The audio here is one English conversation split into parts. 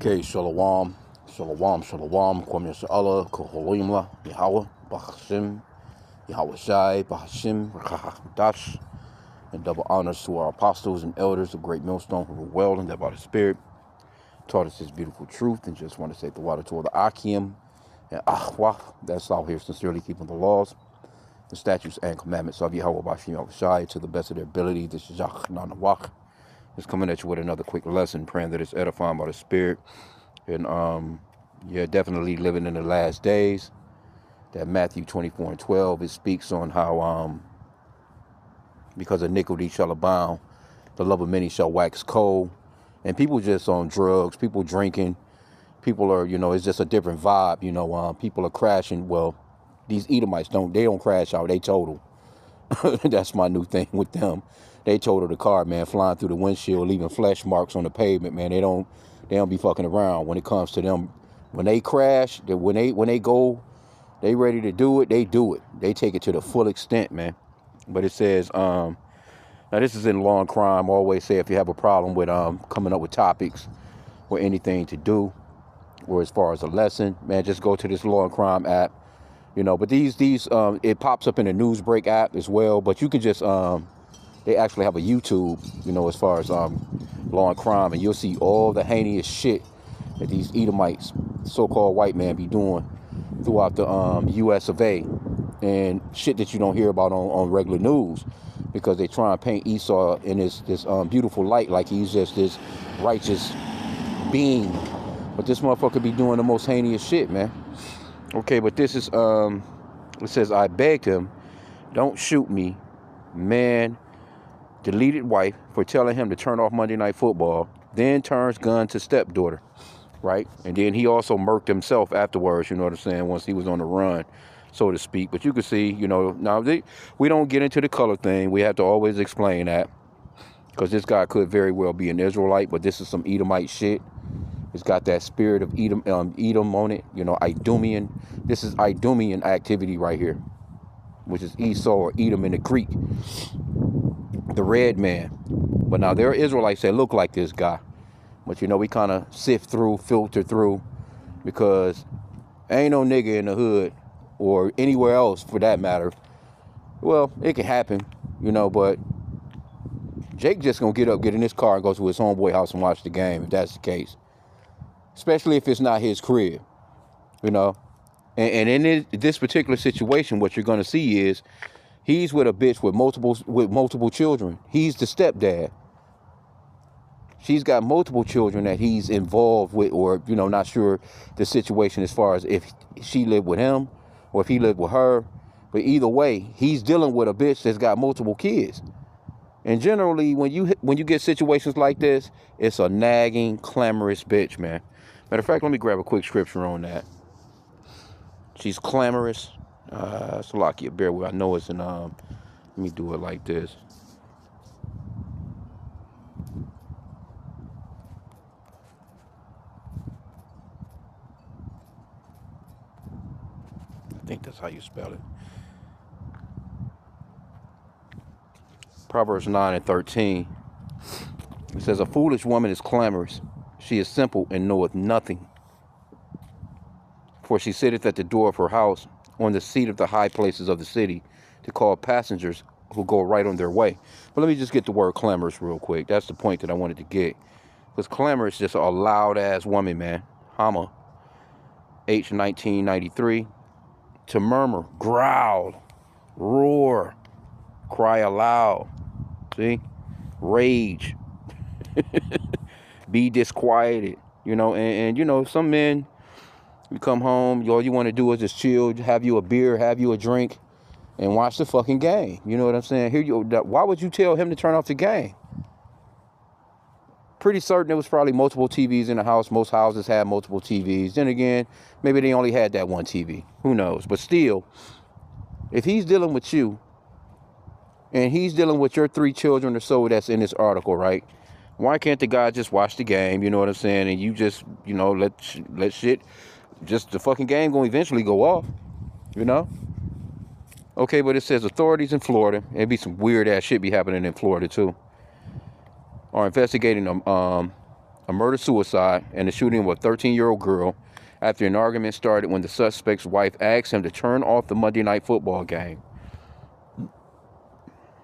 Okay, Shalom, Shalom, Shalom, Kwam Yasha'Allah, Koholimla, Yahweh, Bahashim, Yahweh Shai, Bahashim, Dash, and double honors to our apostles and elders of Great Millstone who were well and that by the Spirit taught us His beautiful truth, and just want to say the water to all the H.I.M and Ahwah that's out here sincerely keeping the laws, the statutes, and commandments of Yahweh Bahashim Yahweh Shai to the best of their ability. This is Yach Nanawach. Just coming at you with another quick lesson, praying that it's edifying by the Spirit. And yeah, definitely living in the last days. That Matthew 24:12, it speaks on how because iniquity shall abound, the love of many shall wax cold. And people just on drugs, people drinking, people are, it's just a different vibe. People are crashing. Well, these Edomites don't crash out, they total. That's my new thing with them. They total the car, man, flying through the windshield, leaving flesh marks on the pavement, man. They don't be fucking around when it comes to them. When they crash, when they go, they ready to do it, they do it. They take it to the full extent, man. But it says, now this is in Law and Crime. I always say if you have a problem with coming up with topics or anything to do, or as far as a lesson, man, just go to this Law and Crime app. But these it pops up in the Newsbreak app as well. But you can just they actually have a YouTube, as far as Law and Crime, and you'll see all the heinous shit that these Edomites, so-called white man, be doing throughout the U.S. of A. And shit that you don't hear about on regular news, because they try and paint Esau in this beautiful light like he's just this righteous being. But this motherfucker be doing the most heinous shit, man. Okay, but this is, it says, I begged him, don't shoot me, man, deleted wife for telling him to turn off Monday Night Football, then turns gun to stepdaughter, right? And then he also murked himself afterwards, you know what I'm saying, once he was on the run, so to speak. But you can see, now we don't get into the color thing. We have to always explain that, because this guy could very well be an Israelite, but this is some Edomite shit. It's got that spirit of Edom on it, Idumean. This is Idumean activity right here, which is Esau or Edom in the Greek, the red man. But now there are Israelites that look like this guy, but we kind of sift through, filter through, because ain't no nigga in the hood or anywhere else for that matter. Well, it can happen, but Jake just gonna get up, get in his car, and go to his homeboy house and watch the game if that's the case. Especially if it's not his crib, And in this particular situation, what you're going to see is he's with a bitch with multiple children. He's the stepdad. She's got multiple children that he's involved with, or, not sure the situation as far as if she lived with him or if he lived with her. But either way, he's dealing with a bitch that's got multiple kids. And generally, when you get situations like this, it's a nagging, clamorous bitch, man. Matter of fact, let me grab a quick scripture on that. She's clamorous. Salakia, bear with. I know it's in. Let me do it like this. I think that's how you spell it. Proverbs 9:13. It says, "A foolish woman is clamorous. She is simple and knoweth nothing. For she sitteth at the door of her house, on the seat of the high places of the city, to call passengers who go right on their way." But let me just get the word clamorous real quick. That's the point that I wanted to get. Because clamorous is just a loud-ass woman, man. Hama. H. 1993. To murmur, growl, roar, cry aloud. See? Rage. Be disquieted. And some men, you come home, all you want to do is just chill, have you a beer, have you a drink, and watch the fucking game. You know what I'm saying? Why would you tell him to turn off the game? Pretty certain it was probably multiple TVs in the house. Most houses had multiple TVs. Then again, maybe they only had that one TV. Who knows? But still, if he's dealing with you, and he's dealing with your 3 children or so that's in this article, right? Why can't the guy just watch the game? You know what I'm saying? And you just, let shit, just the fucking game gonna eventually go off, Okay, but it says authorities in Florida, it'd be some weird ass shit be happening in Florida too, are investigating a a murder-suicide, and the shooting of a 13-year-old girl after an argument started when the suspect's wife asked him to turn off the Monday night football game.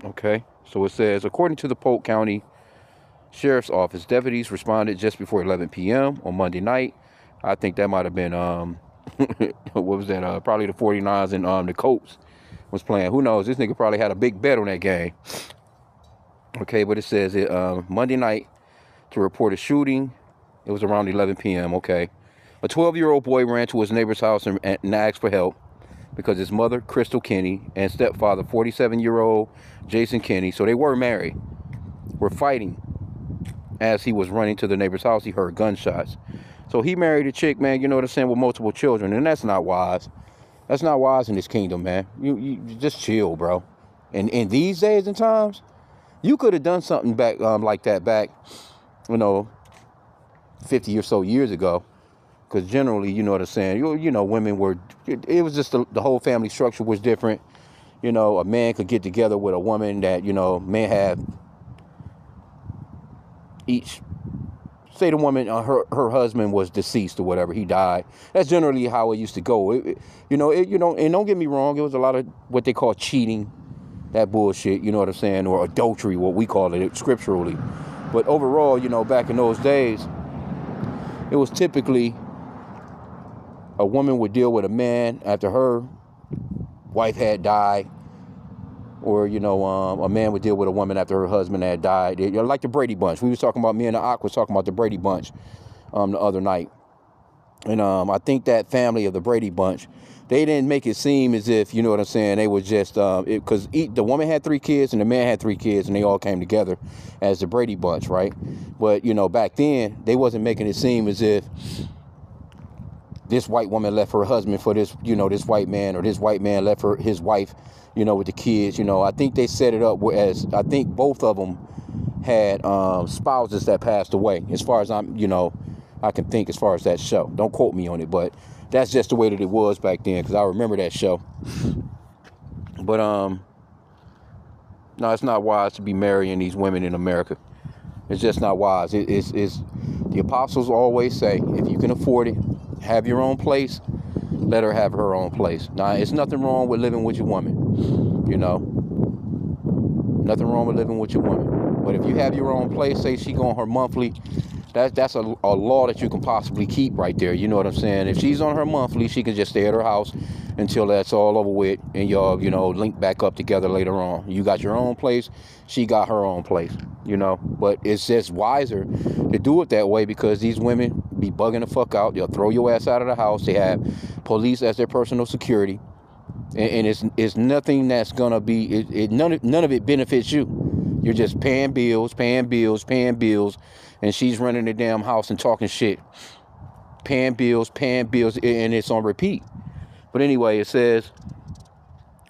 Okay, so it says, according to the Polk County Sheriff's Office, deputies responded just before 11 p.m. on Monday night. I think that might have been, what was that? Probably the 49ers and the Colts was playing. Who knows? This nigga probably had a big bet on that game. Okay, but it says Monday night to report a shooting. It was around 11 p.m. Okay. A 12-year-old boy ran to his neighbor's house and asked for help because his mother, Crystal Kenny, and stepfather, 47-year-old Jason Kenny, so they were married, were fighting. As he was running to the neighbor's house, he heard gunshots. So he married a chick, man, you know what I'm saying, with multiple children, and that's not wise. That's not wise in this kingdom, man. You just chill, bro. And in these days and times, you could have done something back like that back, 50 or so years ago. Because generally, you know what I'm saying, women were, it was just the whole family structure was different. A man could get together with a woman that, may have each, say the woman, her husband was deceased or whatever, he died. That's generally how it used to go. And don't get me wrong, it was a lot of what they call cheating, that bullshit, you know what I'm saying, or adultery, what we call it scripturally. But overall, back in those days, it was typically a woman would deal with a man after her wife had died, or a man would deal with a woman after her husband had died. Like the Brady Bunch. We was talking about, me and the Ak was talking about the Brady Bunch the other night, and I think that family of the Brady Bunch, they didn't make it seem as if, you know what I'm saying, they were just because the woman had 3 kids and the man had 3 kids, and they all came together as the Brady Bunch, right? But back then they wasn't making it seem as if this white woman left her husband for this, this white man, or this white man left his wife, with the kids. I think they set it up as, I think both of them had spouses that passed away, as far as I can think, as far as that show. Don't quote me on it, but that's just the way that it was back then, because I remember that show. But no, it's not wise to be marrying these women in America. It's just not wise. It's the apostles always say, if you can afford it, have your own place, let her have her own place. Now, it's nothing wrong with living with your woman, nothing wrong with living with your woman. But if you have your own place, say she go on her monthly, that's a law that you can possibly keep right there. You know what I'm saying? If she's on her monthly, she can just stay at her house until that's all over with, and y'all, link back up together later on. You got your own place, she got her own place, But it's just wiser to do it that way, because these women be bugging the fuck out. They'll throw your ass out of the house. They have police as their personal security, and it's nothing that's gonna be. None of it benefits you. You're just paying bills, and she's running the damn house and talking shit, paying bills, and it's on repeat. But anyway, it says,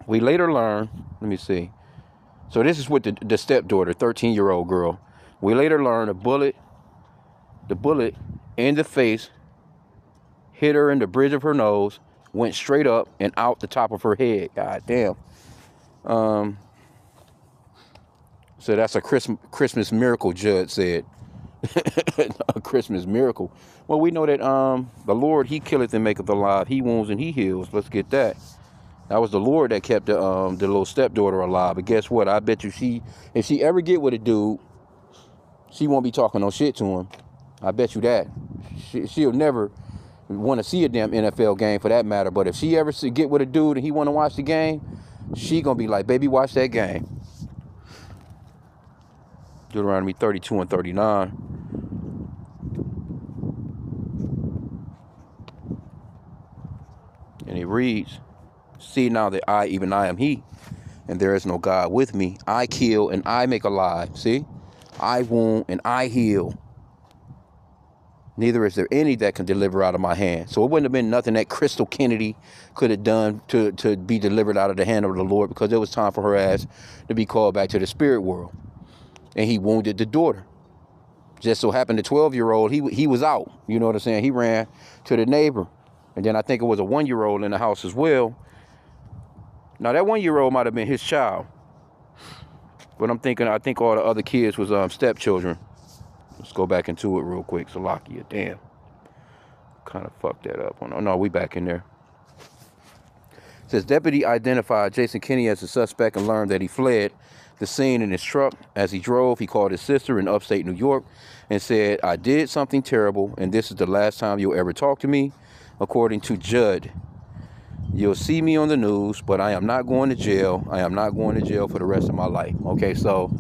we later learned, let me see. So this is with the stepdaughter, 13-year-old girl. We later learned the bullet in the face hit her in the bridge of her nose, went straight up and out the top of her head. God damn. So that's a Christmas miracle, Judd said. A Christmas miracle. Well, we know that the Lord, he killeth and maketh alive. He wounds and he heals. Let's get that. That was the Lord that kept the little stepdaughter alive. But guess what? I bet you if she ever get with a dude, she won't be talking no shit to him. I bet you that. She'll never want to see a damn NFL game for that matter. But if she ever get with a dude and he want to watch the game, she gonna be like, baby, watch that game. Deuteronomy 32 and 39. And it reads, see now that I, even I am he, and there is no God with me. I kill and I make alive. See? I wound and I heal. Neither is there any that can deliver out of my hand. So it wouldn't have been nothing that Crystal Kennedy could have done to be delivered out of the hand of the Lord, because it was time for her ass to be called back to the spirit world. And he wounded the daughter. Just so happened the 12-year-old, he was out. You know what I'm saying? He ran to the neighbor. And then I think it was a 1-year-old in the house as well. Now that 1-year-old might have been his child. But I think all the other kids was stepchildren. Let's go back into it real quick. Salakia, damn. Kind of fucked that up. Oh, no, we back in there. It says, deputy identified Jason Kinney as the suspect and learned that he fled the scene in his truck. As he drove, he called his sister in upstate New York and said, I did something terrible, and this is the last time you'll ever talk to me. According to Judd, you'll see me on the news, but I am not going to jail. I am not going to jail for the rest of my life. Okay, so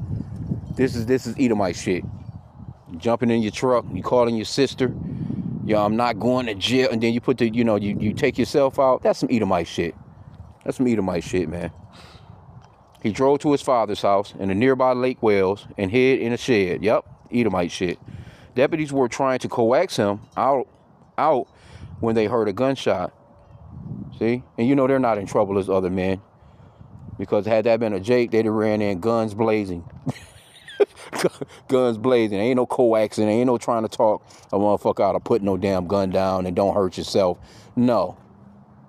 this is Edomite shit. Jumping in your truck, you calling your sister, yo, I'm not going to jail, and then you put the, you take yourself out. That's some Edomite shit. That's some Edomite shit, man. He drove to his father's house in the nearby Lake Wales and hid in a shed. Yep, Edomite shit. Deputies were trying to coax him out when they heard a gunshot. See? And they're not in trouble as other men. Because had that been a Jake, they'd have ran in guns blazing. Guns blazing. Ain't no coaxing. Ain't no trying to talk a motherfucker out of putting no damn gun down and don't hurt yourself. No.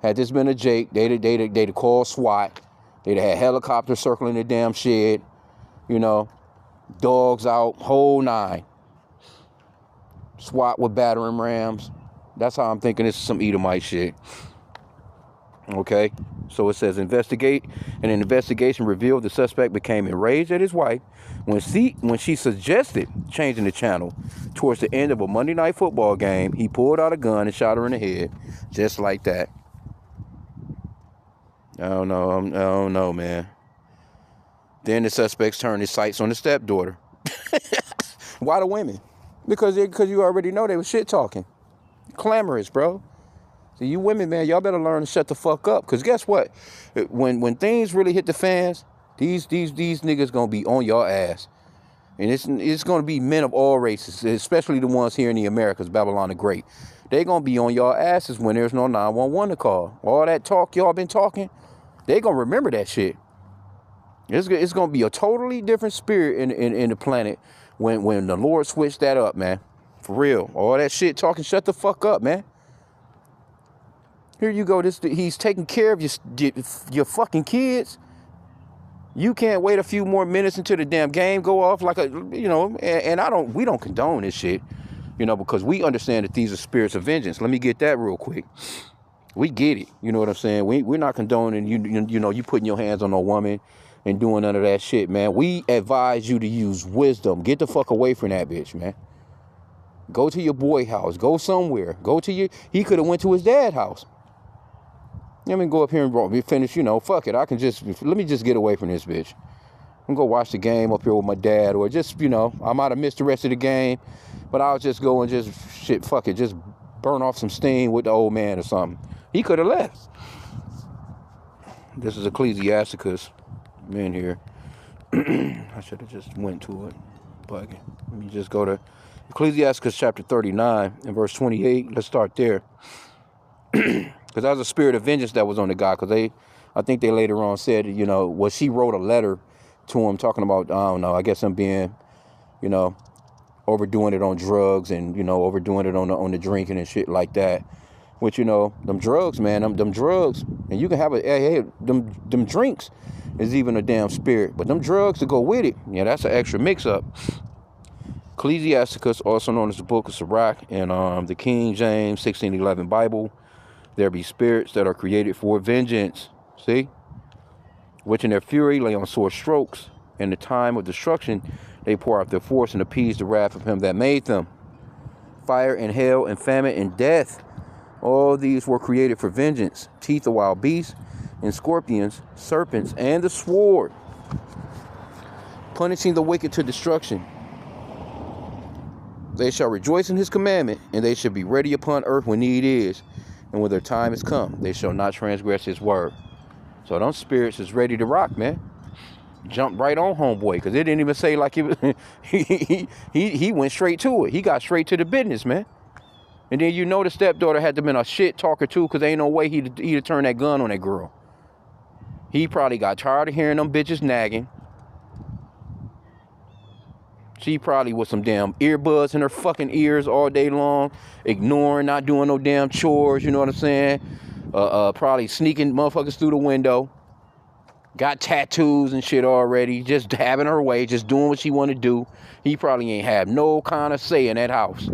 Had this been a Jake, they'd have called SWAT. They'd have had helicopters circling the damn shed. Dogs out, whole nine. SWAT with battering rams. That's how I'm thinking this is some Edomite shit. Okay, so it says investigate. And an investigation revealed the suspect became enraged at his wife when she suggested changing the channel. Towards the end of a Monday night football game, he pulled out a gun and shot her in the head, just like that. I don't know, man. Then the suspects turned his sights on the stepdaughter. Why the women? Because you already know they were shit talking, clamorous, bro. So you women, man, y'all better learn to shut the fuck up. Because guess what? When things really hit the fans, these niggas gonna be on your ass. And it's gonna be men of all races, especially the ones here in the Americas, Babylon the Great. They gonna be on your asses when there's no 911 to call. All that talk y'all been talking, they gonna remember that shit. It's gonna be a totally different spirit in the planet when the Lord switched that up, man. For real. All that shit talking, shut the fuck up, man. Here you go. He's taking care of your fucking kids. You can't wait a few more minutes until the damn game go off, and we don't condone this shit, because we understand that these are spirits of vengeance. Let me get that real quick. We get it. You know what I'm saying? We're not condoning you putting your hands on a woman and doing none of that shit, man. We advise you to use wisdom. Get the fuck away from that bitch, man. Go to your boy house. Go somewhere. He could have went to his dad's house. Let me go up here and finish, fuck it. Let me just get away from this bitch. I'm going to watch the game up here with my dad, or just, I might have missed the rest of the game, but I'll just go and just burn off some steam with the old man or something. He could have left. This is Ecclesiasticus. I'm in here. I should have just went to it. Bugging. Let me just go to Ecclesiasticus chapter 39 and verse 28. Let's start there. Because that was a spirit of vengeance that was on the guy. Because I think they later on said, she wrote a letter to him talking about, I don't know, I guess him being, overdoing it on drugs and, overdoing it on the drinking and shit like that. Which, them drugs, man, them drugs, and you can have them drinks is even a damn spirit. But them drugs to go with it, yeah, that's an extra mix-up. Ecclesiasticus, also known as the Book of Sirach, and the King James 1611 Bible. There be spirits that are created for vengeance, see? Which in their fury lay on sore strokes. In the time of destruction, they pour out their force and appease the wrath of him that made them. Fire and hail and famine and death, all these were created for vengeance. Teeth of wild beasts and scorpions, serpents, and the sword. Punishing the wicked to destruction. They shall rejoice in his commandment, and they shall be ready upon earth when need is. And when their time is come, they shall not transgress his word. So them spirits is ready to rock, man. Jump right on homeboy, because it didn't even say like he went straight to it. He got straight to the business, man. And then the stepdaughter had to been a shit talker too, because ain't no way he'd turn that gun on that girl. He probably got tired of hearing them bitches nagging. She probably with some damn earbuds in her fucking ears all day long, ignoring, not doing no damn chores, you know what I'm saying? Probably sneaking motherfuckers through the window. got tattoos and shit already, just having her way, just doing what she want to do. He probably ain't have no kind of say in that house.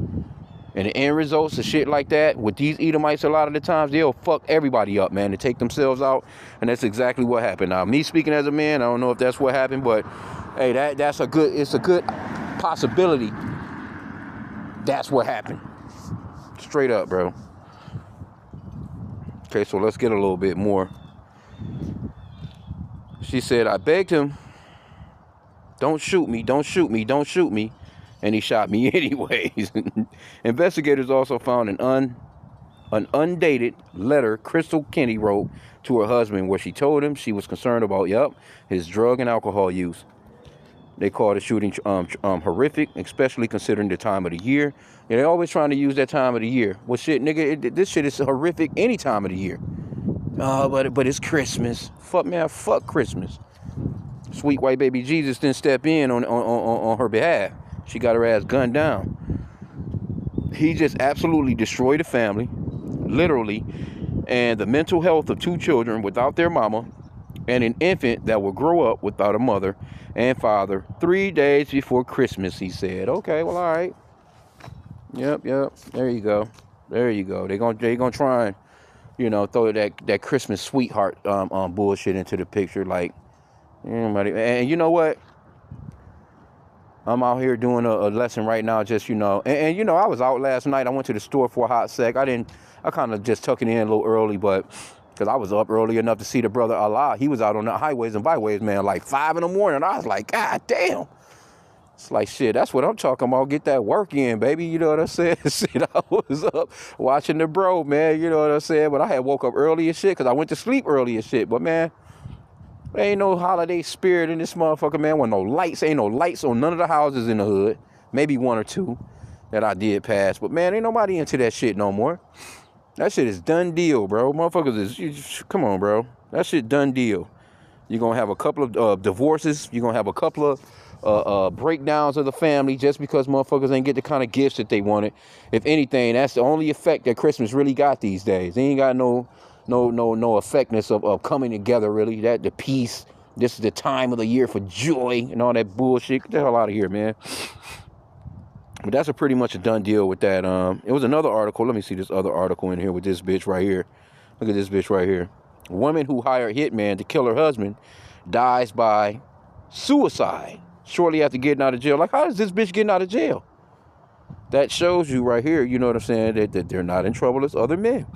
And the end results of shit like that, with these Edomites a lot of the times, they'll fuck everybody up, man, to take themselves out. And that's exactly what happened. Now, me speaking as a man, I don't know if that's what happened, but hey, it's a good possibility that's what happened. Straight up, bro. Okay, so let's get a little bit more. She said, I begged him, don't shoot me, don't shoot me, don't shoot me. And he shot me anyways. Investigators also found an undated letter Crystal Kenny wrote to her husband where she told him she was concerned about, his drug and alcohol use. They called the shooting horrific, especially considering the time of the year. And they're always trying to use that time of the year. Well, shit, nigga, this shit is horrific any time of the year. But it's Christmas. Fuck Christmas. Sweet white baby Jesus didn't step in on her behalf. She got her ass gunned down. He just absolutely destroyed the family, literally, and the mental health of two children without their mama and an infant that will grow up without a mother and father 3 days before Christmas, he said. Okay, well, all right. Yep. There you go. They're gonna try and, throw that Christmas sweetheart bullshit into the picture, like, and you know what? I'm out here doing a lesson right now, just, and I was out last night. I went to the store for a hot sec. I kind of just tuck it in a little early, but because I was up early enough to see the brother Allah. He was out on the highways and byways, man, like 5 in the morning. I was like, God damn. It's like, shit, that's what I'm talking about. Get that work in, baby. You know what I'm saying? Shit, I was up watching the bro, man. You know what I'm saying? But I had woke up early as shit because I went to sleep early as shit. But, man, there ain't no holiday spirit in this motherfucker, man. Ain't no lights on none of the houses in the hood. Maybe 1 or 2 that I did pass. But, man, ain't nobody into that shit no more. That shit is done deal, bro. Motherfuckers come on, bro. That shit done deal. You're going to have a couple of divorces. You're going to have a couple of breakdowns of the family just because motherfuckers ain't get the kind of gifts that they wanted. If anything, that's the only effect that Christmas really got these days. They ain't got no effectiveness of coming together, really. That the peace. This is the time of the year for joy and all that bullshit. Get the hell out of here, man. But that's pretty much a done deal with that. It was another article. Let me see this other article in here with this bitch right here. Look at this bitch right here. A woman who hired hitman to kill her husband dies by suicide shortly after getting out of jail. Like, how is this bitch getting out of jail? That shows you right here, you know what I'm saying, that they're not in trouble as other men.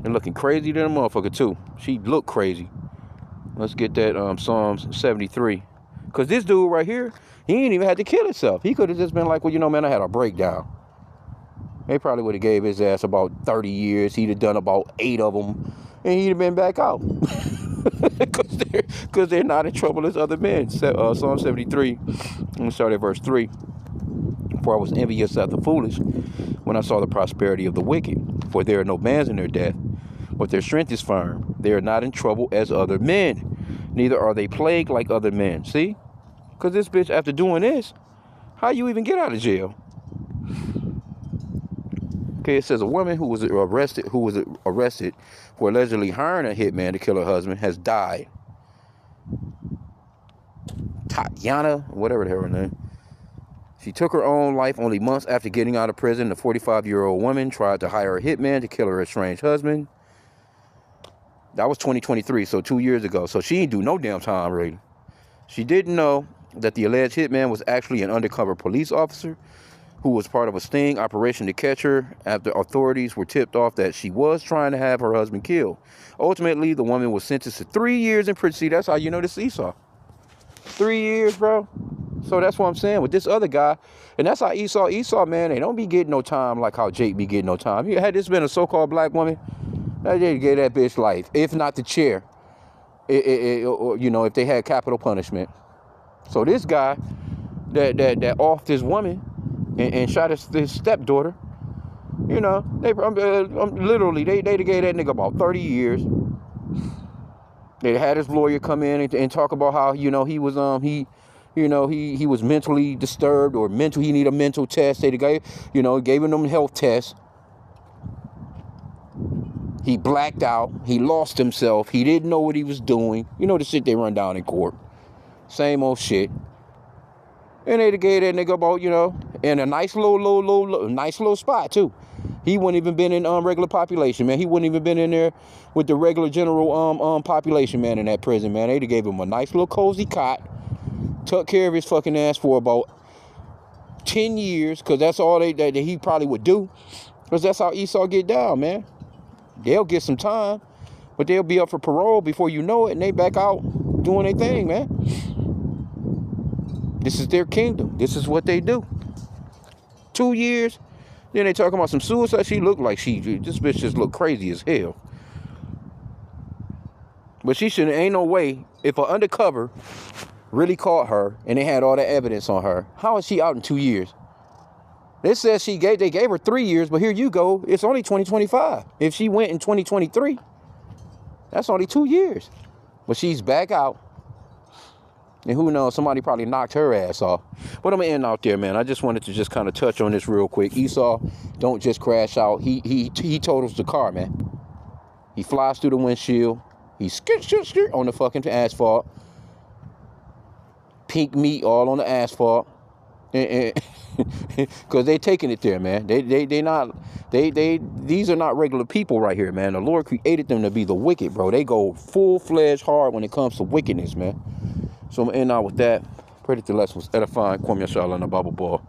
They're looking crazy than a motherfucker, too. She looked crazy. Let's get that Psalms 73. Because this dude right here, he ain't even had to kill himself. He could have just been like, well, man, I had a breakdown. They probably would have gave his ass about 30 years. He'd have done about 8 of them, and he'd have been back out. Because they're not in trouble as other men. Psalm 73, let me start at verse 3. For I was envious at the foolish when I saw the prosperity of the wicked. For there are no bands in their death, but their strength is firm. They are not in trouble as other men, neither are they plagued like other men. See? Because this bitch, after doing this, how you even get out of jail? Okay, it says a woman who was arrested for allegedly hiring a hitman to kill her husband has died. Tatiana, whatever the hell her name. She took her own life only months after getting out of prison. The 45-year-old woman tried to hire a hitman to kill her estranged husband. That was 2023, so 2 years ago. So she ain't do no damn time, really. She didn't know that the alleged hitman was actually an undercover police officer who was part of a sting operation to catch her after authorities were tipped off that she was trying to have her husband killed. Ultimately, the woman was sentenced to 3 years in prison. See, that's how you know this Esau. 3 years, bro. So that's what I'm saying with this other guy. And that's how Esau, man, they don't be getting no time like how Jake be getting no time. Had this been a so-called black woman, that Jake gave that bitch life, if not the chair. If they had capital punishment. So this guy that offed his woman and shot his stepdaughter, they literally they gave that nigga about 30 years. They had his lawyer come in and talk about how he was he was mentally disturbed or he need a mental test. They gave him them health tests. He blacked out. He lost himself. He didn't know what he was doing. You know the shit they run down in court. Same old shit. And they gave that nigga about, you know, in a nice nice little spot too. He wouldn't even been in regular population, man. He wouldn't even been in there with the regular general population, man, in that prison, man. They gave him a nice little cozy cot, took care of his fucking ass for about 10 years, because that's all that he probably would do. Because that's how Esau get down, man. They'll get some time, but they'll be up for parole before you know it, and they back out doing their thing, man. This is their kingdom. This is what they do. 2 years. Then they talking about some suicide. She looked like this bitch just looked crazy as hell. But she shouldn't, ain't no way, if an undercover really caught her and they had all the evidence on her, how is she out in 2 years? They said they gave her 3 years, but here you go, it's only 2025. If she went in 2023, that's only 2 years. But she's back out. And who knows, somebody probably knocked her ass off. But I'm going to end out there, man. I just wanted to just kind of touch on this real quick. Esau don't just crash out. He totals the car, man. He flies through the windshield. He skirt on the fucking asphalt. Pink meat all on the asphalt. Because they taking it there, man. These are not regular people right here, man. The Lord created them to be the wicked, bro. They go full-fledged hard when it comes to wickedness, man. So I'm going to end out with that. Pray that the lesson was edifying. Kwame Yashala and the Bible Ball.